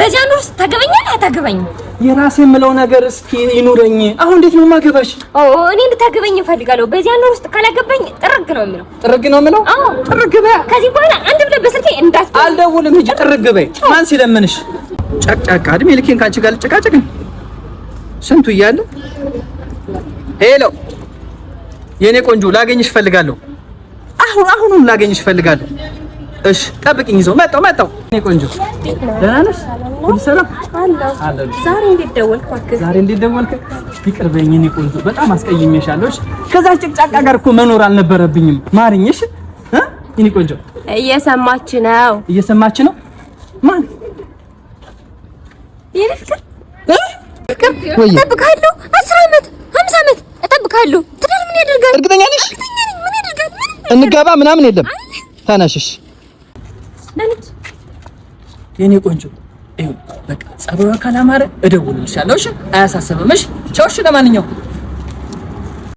በዚያ ኑር ታገበኛለህ አታገበኝም? የራሴ የምለው ነገር እስኪ ይኑረኝ። አሁን እንዴት ነው ማገባሽ? እኔ እንድታገበኝ እፈልጋለሁ። በዚያ ኑር ውስጥ ካላገበኝ ጥርግ ነው የምለው። ጥርግ ነው የምለው? አዎ ጥርግ በይ። ከዚህ በኋላ አንድ ብለህ በስልኬ እንዳትደውል። አልደውልም። ሂጂ ጥርግ በይ። ማን ሲለምንሽ? ጨቅጫቃ እድሜ ልኬን ካንቺ ጋር ልጨቃጨቅ ስንቱ እያለ። ሄሎ የኔ ቆንጆ ላገኝሽ እፈልጋለሁ። አሁኑን ላገኝሽ እፈልጋለሁ። እሺ ጠብቂኝ። ይዘው መጣው እኔ ቆንጆ ደህና ነሽ? ሁሉ ሰላም አለው። ዛሬ እንዴት ደወልክ? እባክህ ዛሬ እንዴት ደወልክ? ይቅር በይኝ እኔ ቆንጆ በጣም አስቀይሜሻለሁ። እሺ ከዛ ጭቅጫቃ ጋር እኮ መኖር አልነበረብኝም። ማርኝ። እሺ እኔ ቆንጆ እየሰማች ነው። ማን ይልፍከ ወይ እጠብቅሃለሁ። 10 ዓመት 50 ዓመት እጠብቅሃለሁ። ትዳር ምን ያደርጋል? እርግጠኛ ነሽ? ምን ያደርጋል? እንጋባ ምናምን የለም። ተነሽሽ ለልጅ የኔ ቆንጆ ይኸው በቃ ጸባዩ ካላማረ እደውልልሻለሁ። እሺ አያሳስብም። እሺ ቻው። እሺ ለማንኛውም